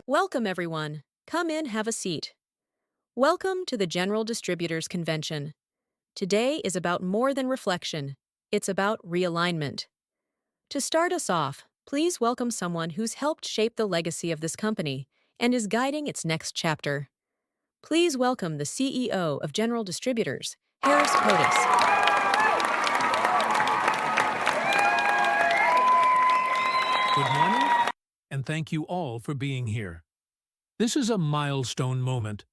Welcome, everyone. Come in, have a seat. Welcome to the General Distributors Convention. Today is about more than reflection. It's about realignment. To start us off, please welcome someone who's helped shape the legacy of this company and is guiding its next chapter. Please welcome the CEO of General Distributors, Harris Potus. Good morning, and thank you all for being here. This is a milestone moment,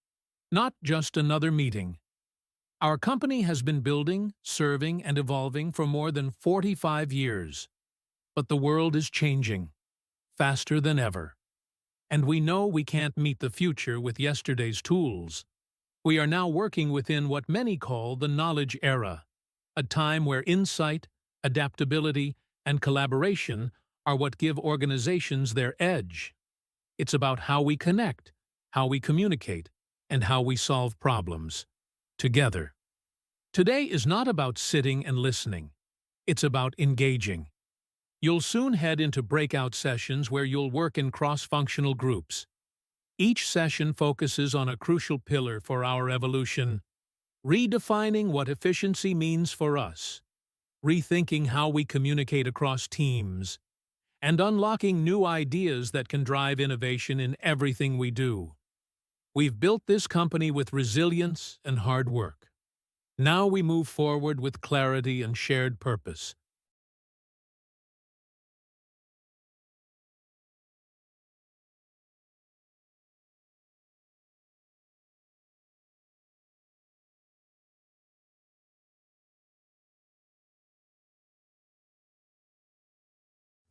not just another meeting. Our company has been building, serving, and evolving for more than 45 years. But the world is changing, faster than ever. And we know we can't meet the future with yesterday's tools. We are now working within what many call the knowledge era, a time where insight, adaptability, and collaboration are what give organizations their edge. It's about how we connect, how we communicate, and how we solve problems together. Today is not about sitting and listening. It's about engaging. You'll soon head into breakout sessions where you'll work in cross-functional groups. Each session focuses on a crucial pillar for our evolution, redefining what efficiency means for us, rethinking how we communicate across teams, and unlocking new ideas that can drive innovation in everything we do. We've built this company with resilience and hard work. Now we move forward with clarity and shared purpose.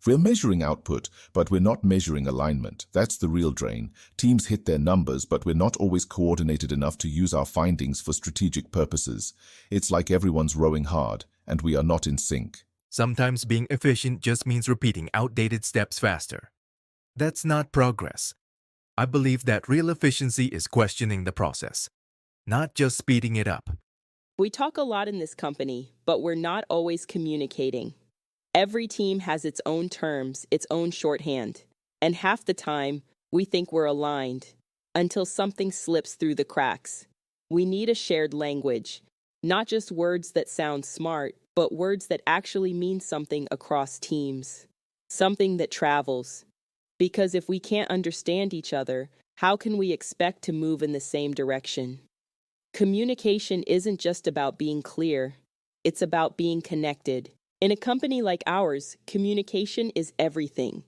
We're measuring output, but we're not measuring alignment. That's the real drain. Teams hit their numbers, but we're not always coordinated enough to use our findings for strategic purposes. It's like everyone's rowing hard, and we are not in sync. Sometimes being efficient just means repeating outdated steps faster. That's not progress. I believe that real efficiency is questioning the process, not just speeding it up. We talk a lot in this company, but we're not always communicating. Every team has its own terms, its own shorthand, and half the time, we think we're aligned, until something slips through the cracks. We need a shared language, not just words that sound smart, but words that actually mean something across teams, something that travels. Because if we can't understand each other, how can we expect to move in the same direction? Communication isn't just about being clear, it's about being connected. In a company like ours, communication is everything.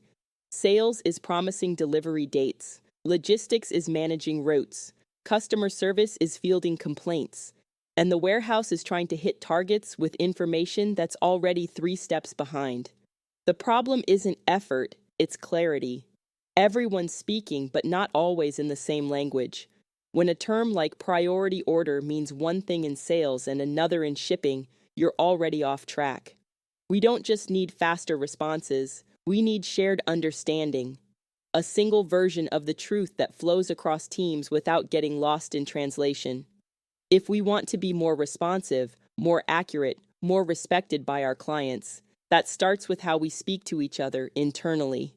Sales is promising delivery dates. Logistics is managing routes. Customer service is fielding complaints. And the warehouse is trying to hit targets with information that's already 3 steps behind. The problem isn't effort, it's clarity. Everyone's speaking, but not always in the same language. When a term like priority order means one thing in sales and another in shipping, you're already off track. We don't just need faster responses, we need shared understanding. A single version of the truth that flows across teams without getting lost in translation. If we want to be more responsive, more accurate, more respected by our clients, that starts with how we speak to each other internally.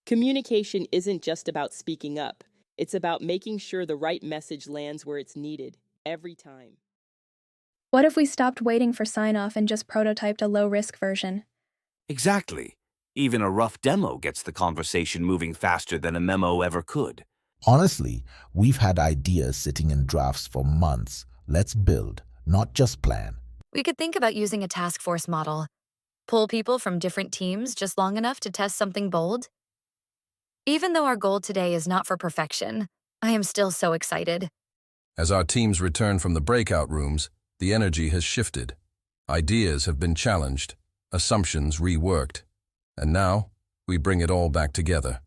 Communication isn't just about speaking up, it's about making sure the right message lands where it's needed, every time. What if we stopped waiting for sign-off and just prototyped a low-risk version? Exactly. Even a rough demo gets the conversation moving faster than a memo ever could. Honestly, we've had ideas sitting in drafts for months. Let's build, not just plan. We could think about using a task force model. Pull people from different teams just long enough to test something bold. Even though our goal today is not for perfection, I am still so excited. As our teams return from the breakout rooms, the energy has shifted. Ideas have been challenged, assumptions reworked, and now we bring it all back together.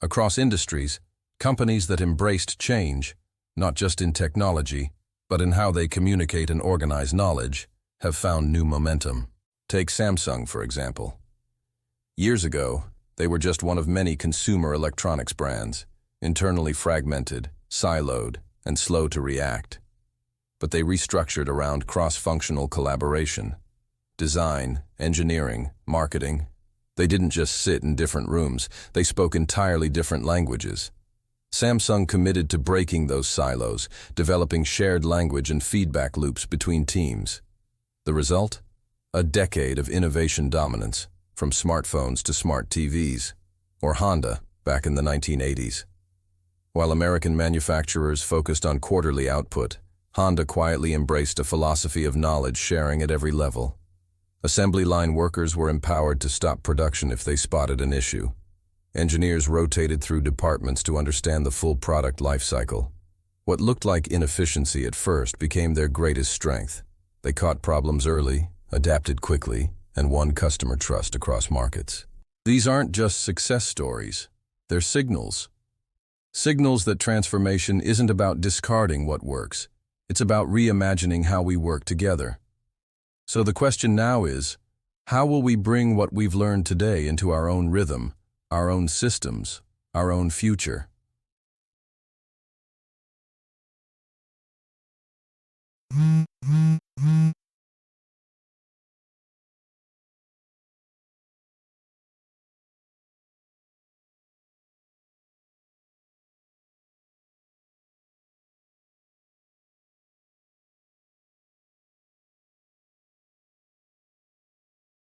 Across industries, companies that embraced change, not just in technology, but in how they communicate and organize knowledge, have found new momentum. Take Samsung, for example. Years ago, they were just one of many consumer electronics brands, internally fragmented, siloed, and slow to react. But they restructured around cross-functional collaboration. Design, engineering, marketing. They didn't just sit in different rooms, they spoke entirely different languages. Samsung committed to breaking those silos, developing shared language and feedback loops between teams. The result? A decade of innovation dominance, from smartphones to smart TVs, or Honda back in the 1980s. While American manufacturers focused on quarterly output, Honda quietly embraced a philosophy of knowledge sharing at every level. Assembly line workers were empowered to stop production if they spotted an issue. Engineers rotated through departments to understand the full product lifecycle. What looked like inefficiency at first became their greatest strength. They caught problems early, adapted quickly, and won customer trust across markets. These aren't just success stories, they're signals. Signals that transformation isn't about discarding what works, it's about reimagining how we work together. So the question now is, how will we bring what we've learned today into our own rhythm, our own systems, our own future?